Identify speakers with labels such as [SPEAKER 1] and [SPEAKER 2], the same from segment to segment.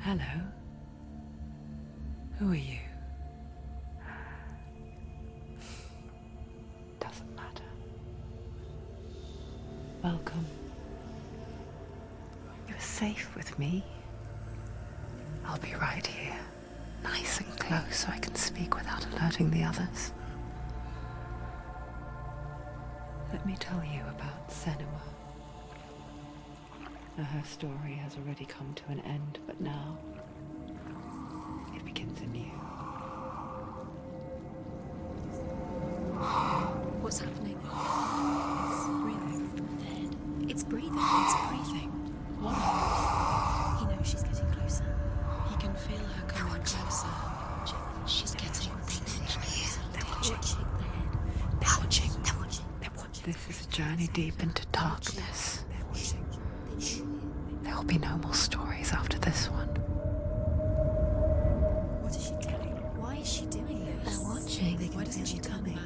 [SPEAKER 1] Hello. Who are you? Doesn't matter. Welcome. You're safe with me. I'll be right here, nice and close so I can speak without alerting the others. Let me tell you about Senua. Now, her story has already come to an end, but now it begins anew.
[SPEAKER 2] What's happening? It's breathing. The head. It's breathing. It's breathing. What? He knows she's getting closer. He can feel her coming closer. She's getting closer. They're watching. The head. They're watching. They're watching. They're watching.
[SPEAKER 1] This is a journey deep into darkness.
[SPEAKER 2] They're watching.
[SPEAKER 1] There will be no more stories after this one.
[SPEAKER 2] What is she doing? Why is she doing this? They're watching. Why doesn't she come back?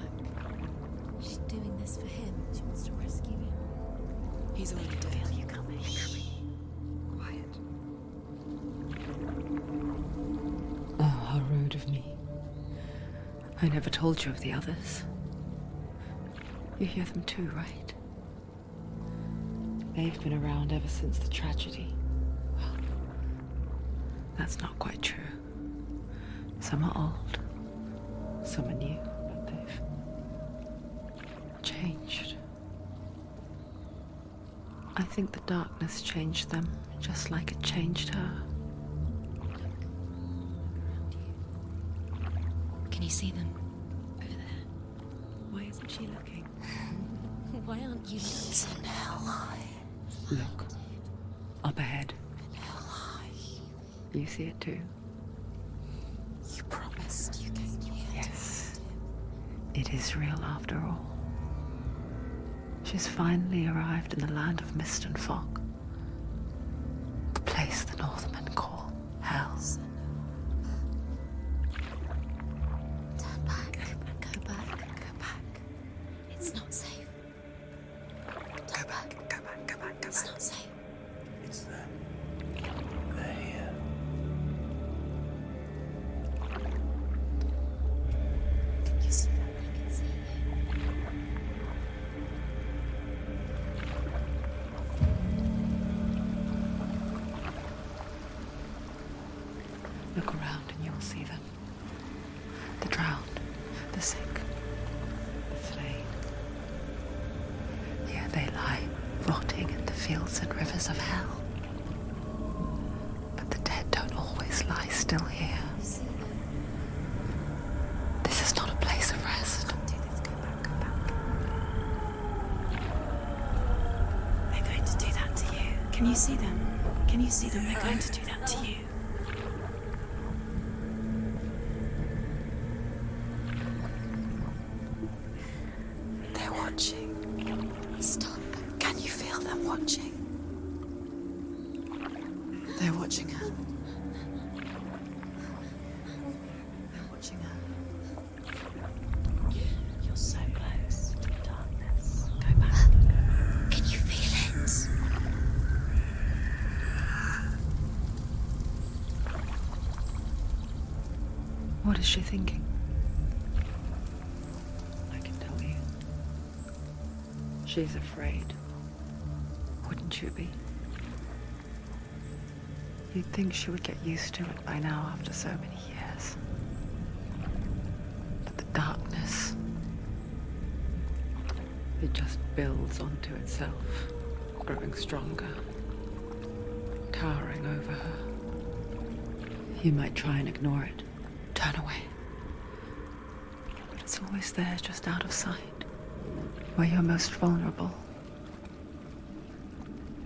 [SPEAKER 2] She's doing this for him. She wants to rescue him. He's already dead. Feel you coming.
[SPEAKER 1] Quiet. Oh, how rude of me. I never told you of the others. You hear them too, right? They've been around ever since the tragedy. Well, that's not quite true. Some are old, some are new, but they've changed. I think the darkness changed them, just like it changed her.
[SPEAKER 2] Can you see them? Over there. Why isn't she looking? Why aren't you looking?
[SPEAKER 3] It's an ally.
[SPEAKER 1] Look, up ahead.
[SPEAKER 3] An ally.
[SPEAKER 1] You see it too?
[SPEAKER 3] You promised you came here.
[SPEAKER 1] Yes. It is real after all. She's finally arrived in the land of mist and fog. The place the Northmen call Hell.
[SPEAKER 3] Turn back. Go back. Go back. It's not safe.
[SPEAKER 4] Go back, go back, go back, go
[SPEAKER 3] It's
[SPEAKER 4] back.
[SPEAKER 3] not safe.
[SPEAKER 4] It's them. They're here.
[SPEAKER 3] You see them? I can see
[SPEAKER 1] Look around and you'll see them. The drowned, the sick, the slain. Here they lie, rotting in the fields and rivers of hell. But the dead don't always lie still here.
[SPEAKER 3] See them.
[SPEAKER 1] This is not a place of rest.
[SPEAKER 3] Can't do this. Go back. Go back.
[SPEAKER 2] They're going to do that to you. Can you see them? Can you see them? They're going to do that to you.
[SPEAKER 3] They're watching. Stop. Can you feel them watching? They're watching her. They're watching her. You're so close to the darkness. Go back. Can you feel it?
[SPEAKER 1] What is she thinking? I can tell you. She's afraid. Wouldn't you be? You'd think she would get used to it by now after so many years. But the darkness, it just builds onto itself, growing stronger, towering over her. You might try and ignore it, turn away. But it's always there, just out of sight, where you're most vulnerable.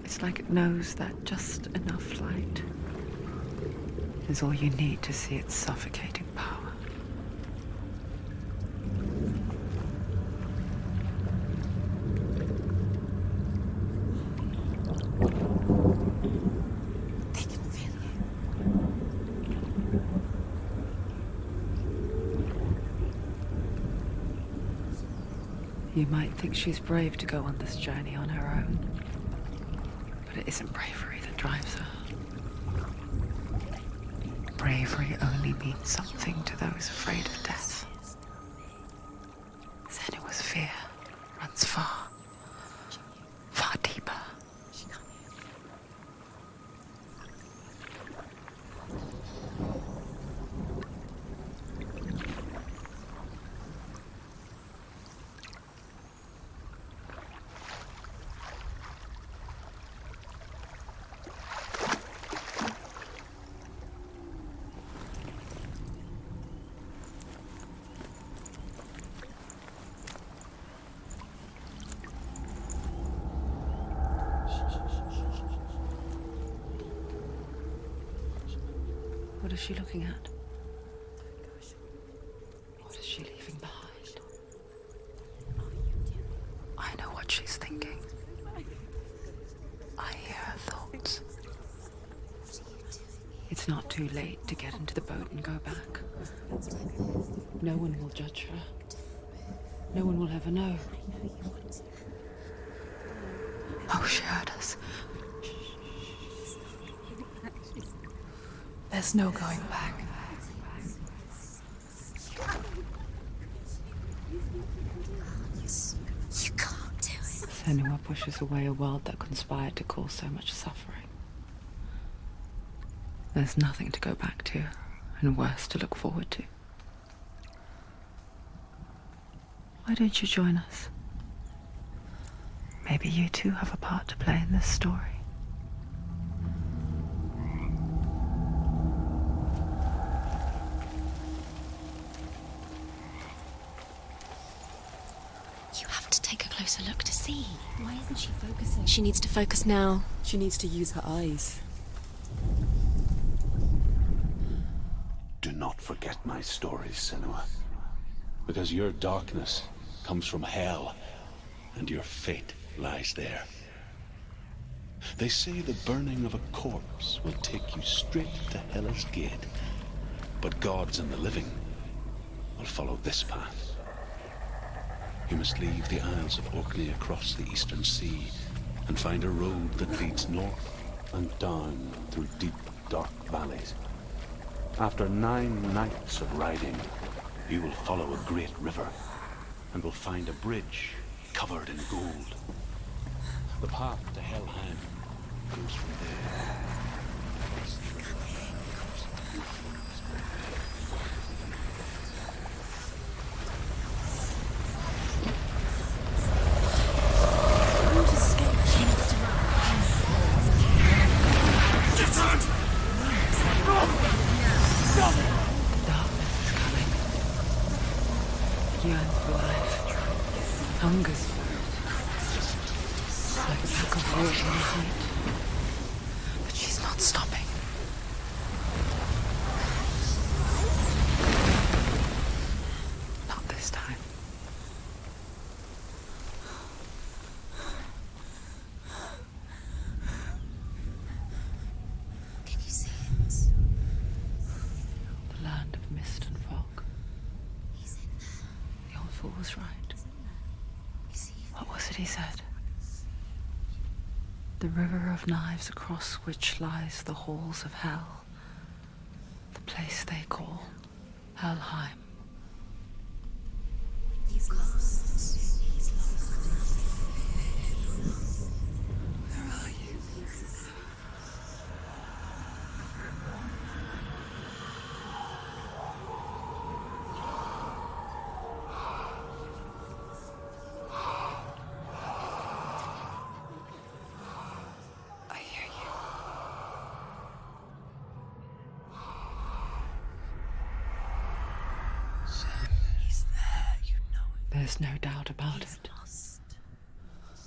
[SPEAKER 1] It's like it knows that just enough light is all you need to see its suffocating power.
[SPEAKER 3] They can feel you.
[SPEAKER 1] You might think she's brave to go on this journey on her own, but it isn't bravery that drives her. bravery only means something to those afraid of death. Senua's fear runs far, far deeper. What is she looking at? What is she leaving behind? I know what she's thinking. I hear her thoughts. It's not too late to get into the boat and go back. No one will judge her. No one will ever know. Oh, she heard us. There's no going back.
[SPEAKER 3] You can't do it.
[SPEAKER 1] Senua pushes away a world that conspired to cause so much suffering. There's nothing to go back to, and worse to look forward to. Why don't you join us? Maybe you too have a part to play in this story.
[SPEAKER 2] You have to take a closer look to see. Why isn't she focusing? She needs to focus now.
[SPEAKER 4] She needs to use her eyes.
[SPEAKER 5] Do not forget my stories, Senua. Because your darkness comes from hell, and your fate lies there. They say the burning of a corpse will take you straight to Hell's Gate, but gods and the living will follow this path. You must leave the Isles of Orkney across the eastern sea and find a road that leads north and down through deep, dark valleys. After 9 nights of riding, you will follow a great river and will find a bridge covered in gold. The path to Helheim goes from there.
[SPEAKER 1] Yearns for life, hungers for it, like a pack of wolves in the height. But she's not stopping. Not this time.
[SPEAKER 3] Can you see it?
[SPEAKER 1] The land of mist and fog.
[SPEAKER 3] He's in there.
[SPEAKER 1] The old fool was right.
[SPEAKER 3] You see?
[SPEAKER 1] What was it he said? The river of knives across which lies the halls of hell. The place they call Helheim.
[SPEAKER 3] He's lost. He's lost.
[SPEAKER 1] Where are you? I hear you.
[SPEAKER 4] He's there, you know it.
[SPEAKER 1] There's no doubt about
[SPEAKER 3] He's
[SPEAKER 1] it.
[SPEAKER 3] lost.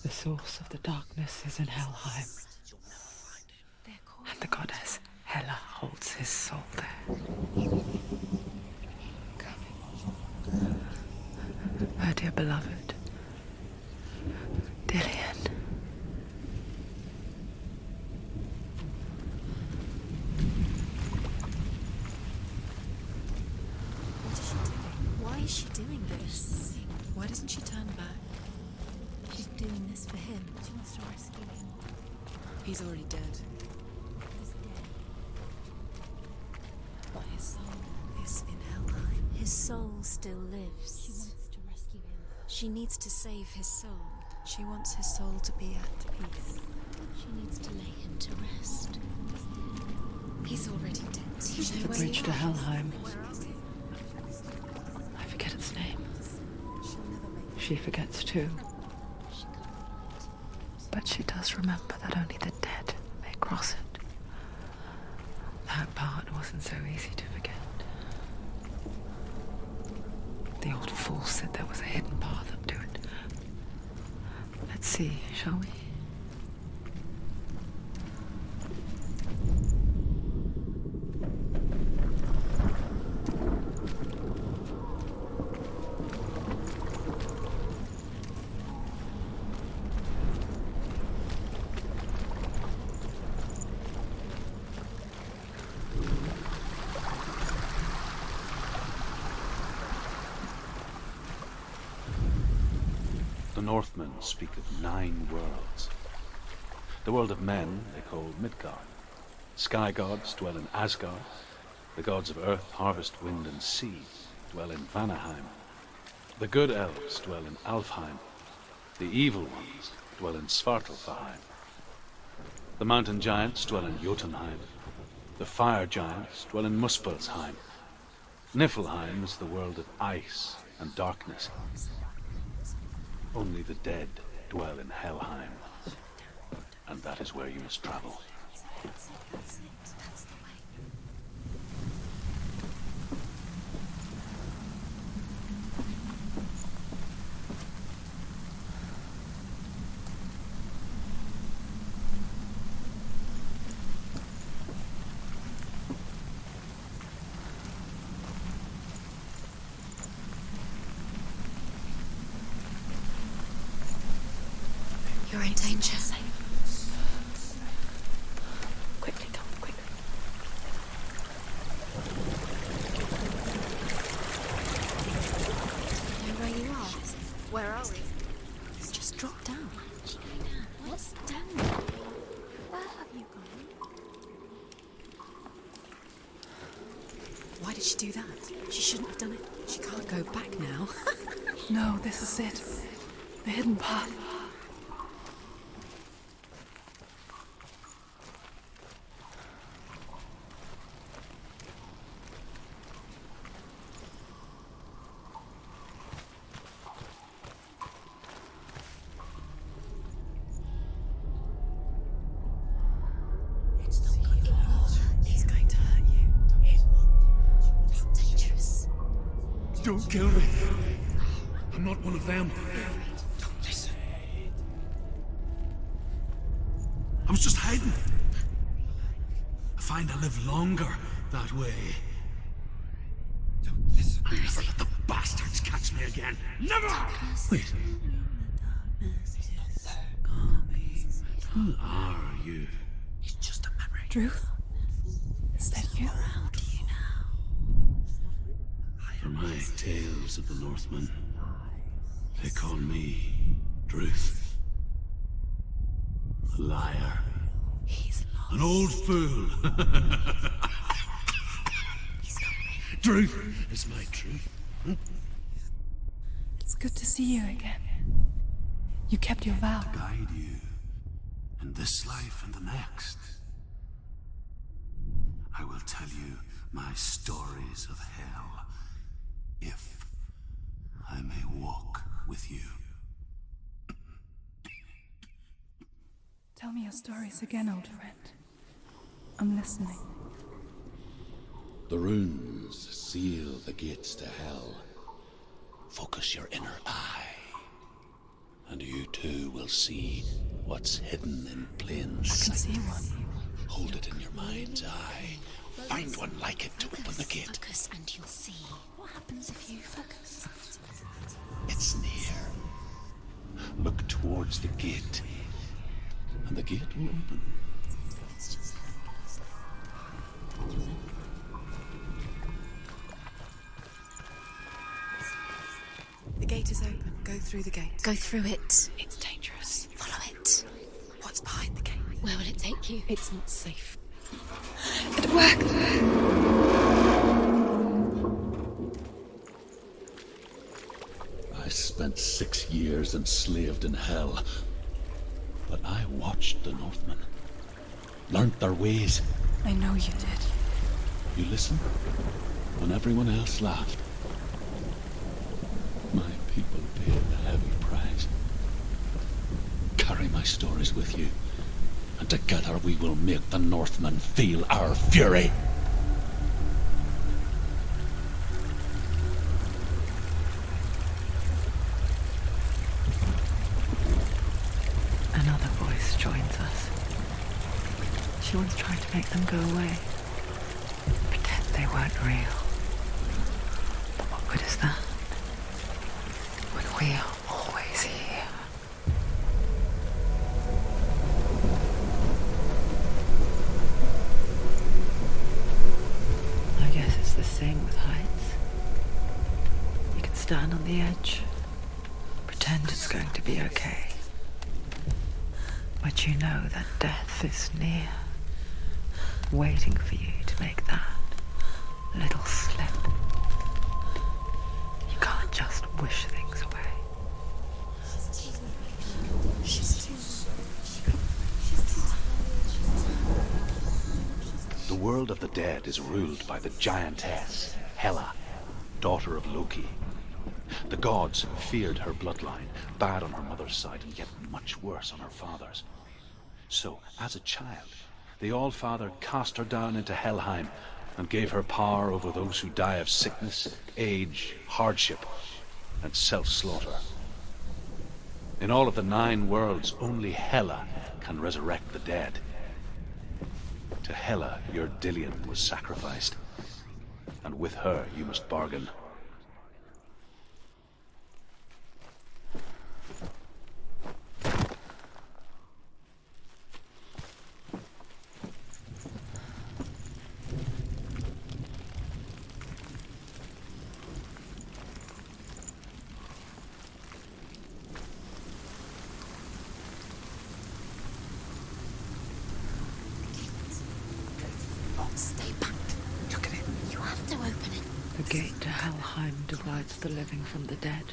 [SPEAKER 1] The source of the darkness is in Helheim,
[SPEAKER 4] You'll never find him.
[SPEAKER 3] They're calling.
[SPEAKER 1] and the goddess Hela holds his soul there. Her dear beloved, Dillian.
[SPEAKER 2] What is she doing? Why is she doing this? Why doesn't she turn back? She's doing this for him. She wants to rescue him.
[SPEAKER 4] He's already dead.
[SPEAKER 3] He's dead.
[SPEAKER 2] soul is in Helheim.
[SPEAKER 3] His soul still lives.
[SPEAKER 2] She wants to rescue him.
[SPEAKER 3] She needs to save his soul.
[SPEAKER 2] She wants his soul to be at peace.
[SPEAKER 3] She needs to lay him to rest.
[SPEAKER 2] He's already dead. Do you know
[SPEAKER 1] The
[SPEAKER 2] where
[SPEAKER 1] bridge
[SPEAKER 2] you
[SPEAKER 1] to
[SPEAKER 2] are?
[SPEAKER 1] Helheim. I forget its name. She forgets too. But she does remember that only the dead may cross it. That part wasn't so easy to forget. The old fool said there was a hidden path up to it. Let's see, shall we?
[SPEAKER 5] The Northmen speak of 9 worlds. The world of men they call Midgard. Sky gods dwell in Asgard. The gods of earth, harvest, wind, and sea dwell in Vanaheim. The good elves dwell in Alfheim. The evil ones dwell in Svartalfheim. The mountain giants dwell in Jotunheim. The fire giants dwell in Muspelheim. Niflheim is the world of ice and darkness. Only the dead dwell in Helheim, and that is where you must travel.
[SPEAKER 2] You're in danger.
[SPEAKER 1] Quickly, come, quick.
[SPEAKER 2] You know where you are? Where are we? Just drop down.
[SPEAKER 3] What's down there? Where have you gone?
[SPEAKER 2] Why did she do that? She shouldn't have done it. She can't go back now.
[SPEAKER 1] No, this is it. The hidden path.
[SPEAKER 2] It's going to hurt you.
[SPEAKER 3] It's dangerous.
[SPEAKER 6] Don't kill me. I'm not one of them.
[SPEAKER 2] Don't listen.
[SPEAKER 6] I was just hiding. I find I live longer that way. Don't listen. I'll never let the bastards catch me again. Never! Wait. Who are you?
[SPEAKER 2] It's just a memory.
[SPEAKER 1] Druth? Is that you?
[SPEAKER 2] Around you now.
[SPEAKER 6] For my tales of the Northmen, they call me Druth. A liar.
[SPEAKER 2] He's lost.
[SPEAKER 6] An old fool. Truth is my truth.
[SPEAKER 1] It's good to see you again. You kept your vow.
[SPEAKER 6] Guide you in this life and the next. I will tell you my stories of hell, if I may walk with you.
[SPEAKER 1] Tell me your stories again, old friend. I'm listening.
[SPEAKER 5] The runes seal the gates to hell. Focus your inner eye, and you too will see what's hidden in plain
[SPEAKER 1] I can
[SPEAKER 5] sight.
[SPEAKER 1] see one.
[SPEAKER 5] Hold it in your mind's eye. Find one like it to open the gate.
[SPEAKER 3] Focus and you'll see. What happens if you focus?
[SPEAKER 5] It's near. Look towards the gate, and the gate will open.
[SPEAKER 3] It's just
[SPEAKER 2] The gate is open. Go through the gate.
[SPEAKER 3] go through it.
[SPEAKER 2] It's dangerous.
[SPEAKER 3] Follow it.
[SPEAKER 2] What's behind the gate?
[SPEAKER 3] Where will it take you?
[SPEAKER 2] It's not safe.
[SPEAKER 1] It worked!
[SPEAKER 5] spent 6 years enslaved in hell. But I watched the Northmen, learnt their ways.
[SPEAKER 1] I know you did.
[SPEAKER 5] You listened when everyone else laughed. My people paid the heavy price. Carry my stories with you, and together we will make the Northmen feel our fury.
[SPEAKER 1] Another voice joins us. She once tried to make them go away. Pretend they weren't real. But what good is that? When we are always here. I guess it's the same with heights. You can stand on the edge, pretend it's going to be okay. But you know that death is near, waiting for you to make that little slip. You can't just wish things away.
[SPEAKER 5] The world of the dead is ruled by the giantess, Hela, daughter of Loki. The gods feared her bloodline, bad on her mother's side and yet much worse on her father's. So, as a child, the All-Father cast her down into Helheim and gave her power over those who die of sickness, age, hardship, and self-slaughter. In all of the 9 worlds, only Hela can resurrect the dead. To Hela, your Dillion was sacrificed, and with her you must bargain.
[SPEAKER 3] Stay back. Look at it. You have to open it.
[SPEAKER 1] The gate to Helheim divides the living from the dead.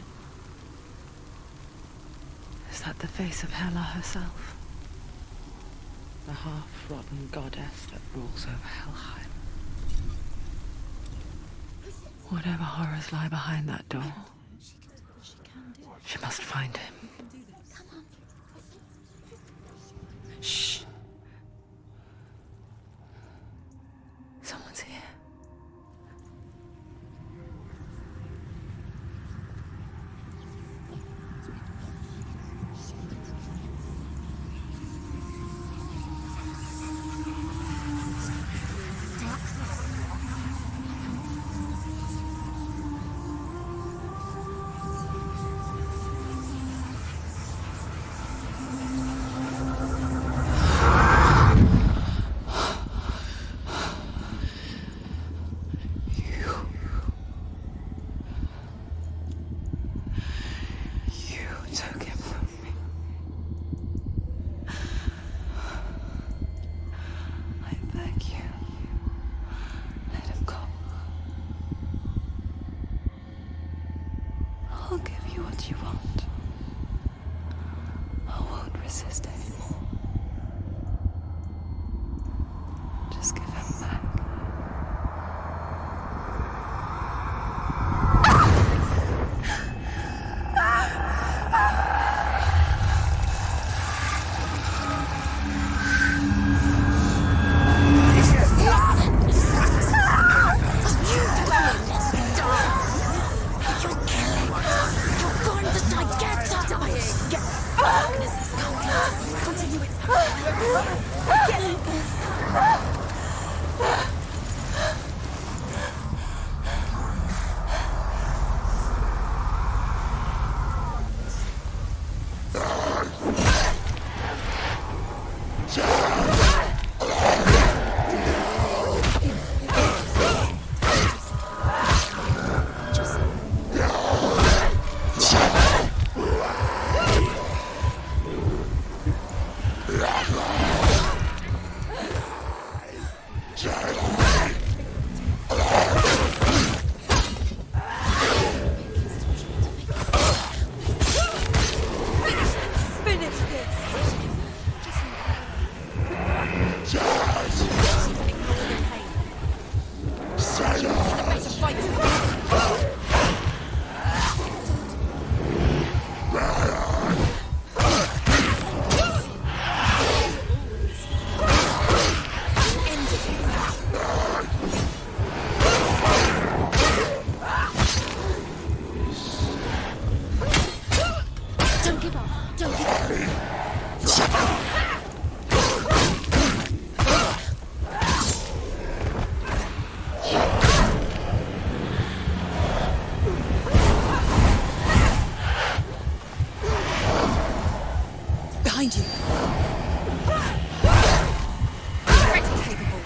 [SPEAKER 1] Is that the face of Hela herself? The half-rotten goddess that rules over Helheim. Whatever horrors lie behind that door, she must find him. Shh. Someone's here. I'll give you what you want. I won't resist anymore. Just give him back.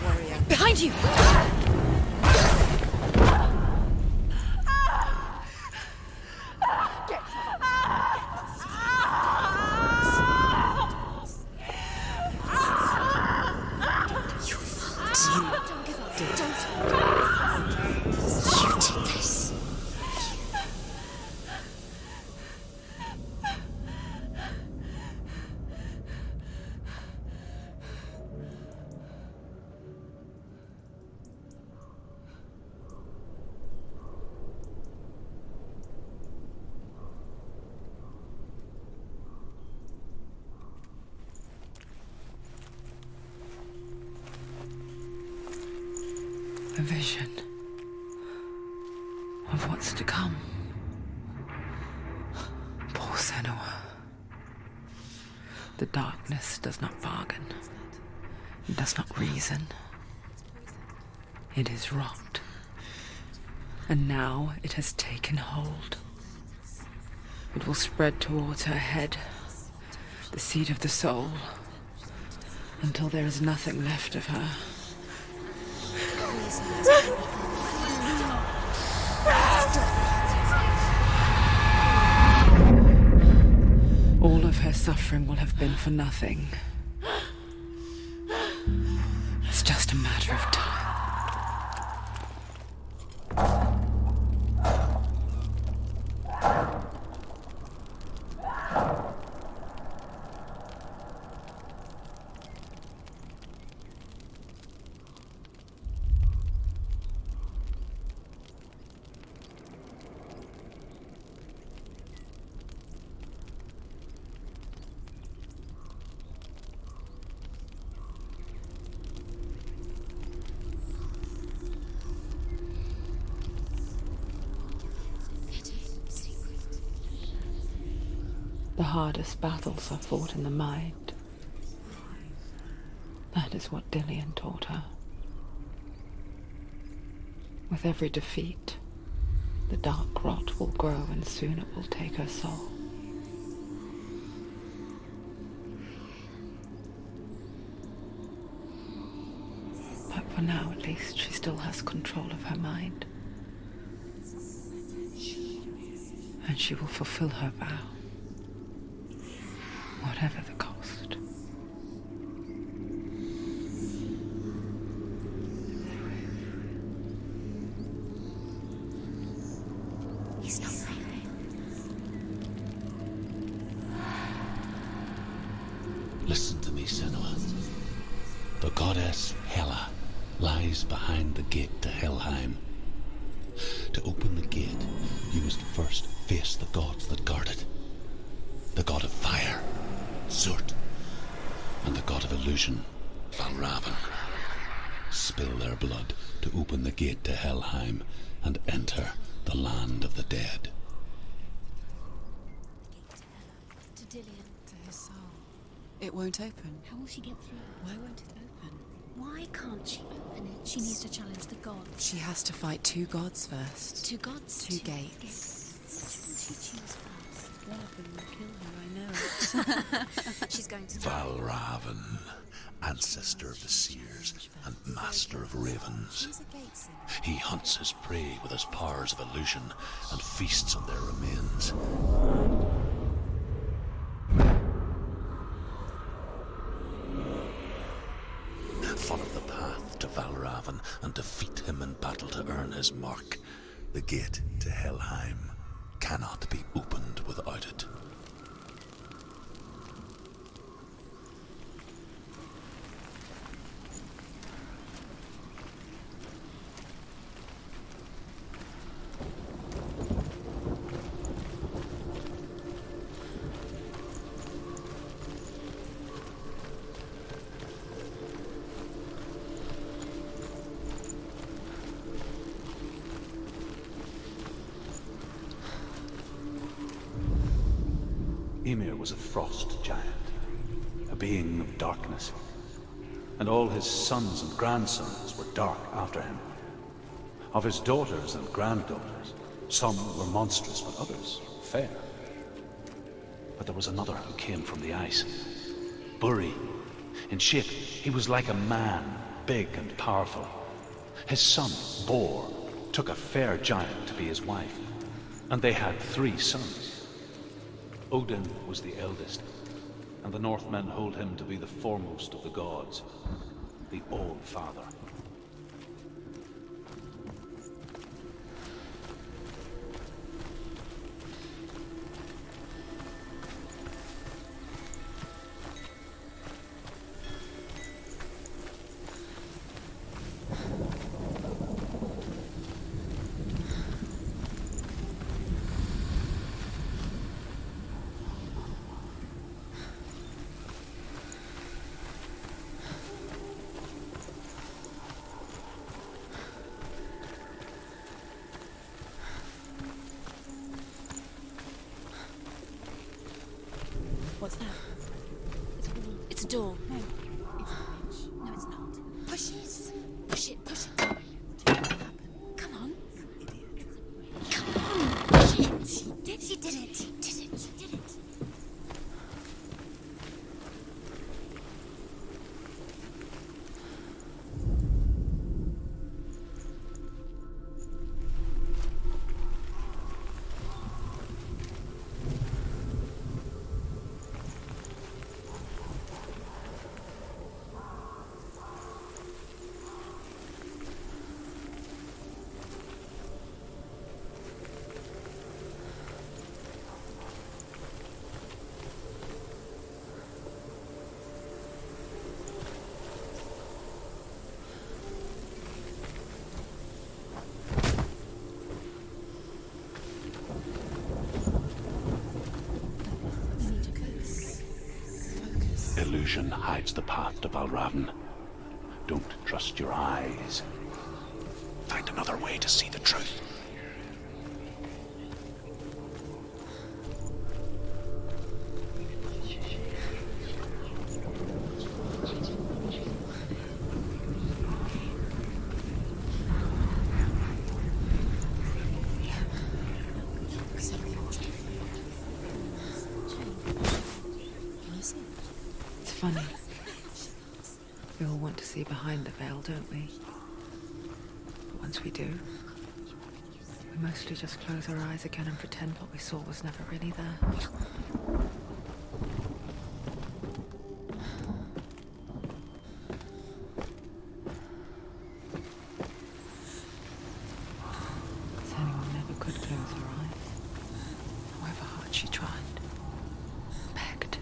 [SPEAKER 2] warrior. Behind you! Don't give up. Don't.
[SPEAKER 3] You did this.
[SPEAKER 1] A vision of what's to come. Poor Senua. The darkness does not bargain. It does not reason. It is rot. And now it has taken hold. It will spread towards her head, the seat of the soul, until there is nothing left of her. All of her suffering will have been for nothing. It's just a matter of time. The hardest battles are fought in the mind. That is what Dillian taught her. With every defeat, the dark rot will grow and soon it will take her soul. But for now, at least, she still has control of her mind. And she will fulfill her vow. Whatever the cost.
[SPEAKER 3] He's not leaving.
[SPEAKER 5] Listen to me, Senua. The goddess Hela lies behind the gate to Helheim. To open the gate, you must first face the gods that guard it. The god of fire, Zurt, and the god of illusion, Valravan. Spill their blood to open the gate to Helheim and enter the land of the dead.
[SPEAKER 2] To Dillian.
[SPEAKER 7] To his soul. It won't open.
[SPEAKER 2] How will she get through?
[SPEAKER 7] Why won't it open?
[SPEAKER 2] Why can't she open it? She needs to challenge the gods.
[SPEAKER 7] She has to fight two gods first.
[SPEAKER 2] Two gods?
[SPEAKER 7] Two gates.
[SPEAKER 2] Which will she choose first?
[SPEAKER 7] One of them will kill her, I know.
[SPEAKER 2] She's going to
[SPEAKER 6] Valravan, ancestor of the seers and master of ravens.
[SPEAKER 2] She's a gate singer.
[SPEAKER 6] He hunts his prey with his powers of illusion and feasts on their remains. Follow the path to Valravan and defeat him in battle to earn his mark. The gate to Helheim cannot be opened without it.
[SPEAKER 5] Ymir was a frost giant, a being of darkness, and all his sons and grandsons were dark after him. Of his daughters and granddaughters, some were monstrous, but others fair. But there was another who came from the ice. Buri. In shape, he was like a man, big and powerful. His son, Bor, took a fair giant to be his wife, and they had 3 sons. Odin was the eldest, and the Northmen hold him to be the foremost of the gods, the All-Father.
[SPEAKER 2] What's that? It's a wall. It's a door. No, it's a witch. No, it's not. Push it. Push it. Push it. What will happen? Come on. You idiot. Come on. Push it. She did it. She did it. She did it. She did it.
[SPEAKER 5] Illusion hides the path to Valravn. Don't trust your eyes. Find another way to see the truth.
[SPEAKER 1] It's funny. We all want to see behind the veil, don't we? But once we do, we mostly just close our eyes again and pretend what we saw was never really there. Senua never could close her eyes, however hard she tried. Begged.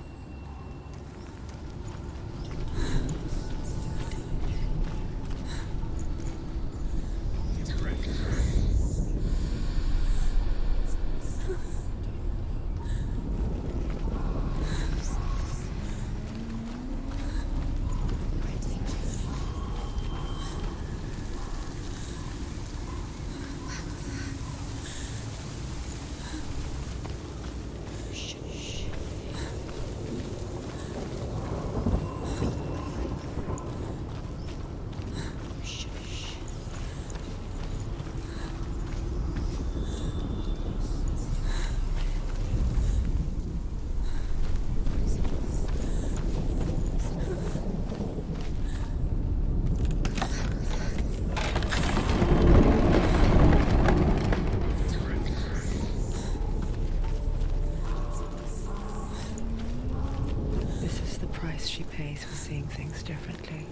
[SPEAKER 1] She pays for seeing things differently.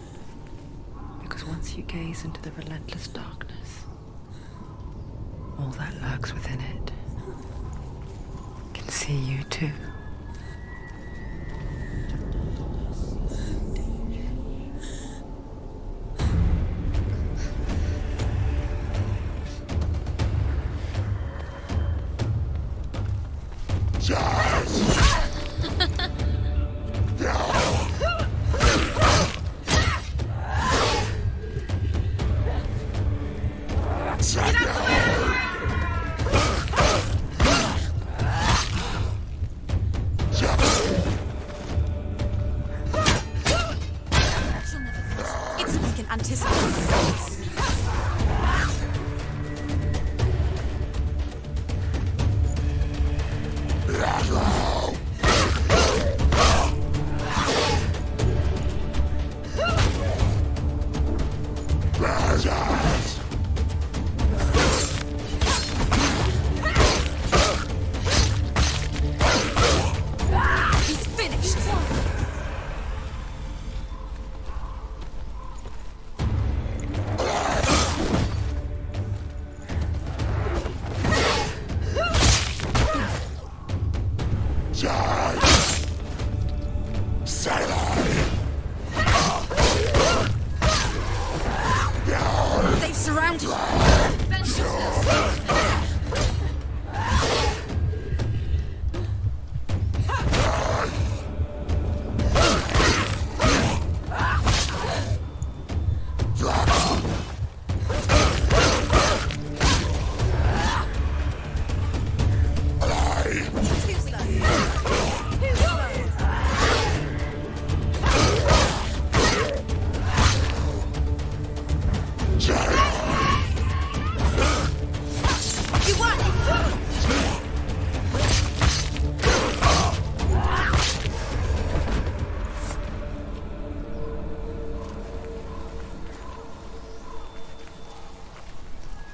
[SPEAKER 1] Because once you gaze into the relentless darkness, all that lurks within it can see you too.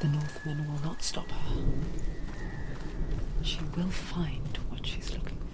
[SPEAKER 1] The Northmen will not stop her. She will find what she's looking for.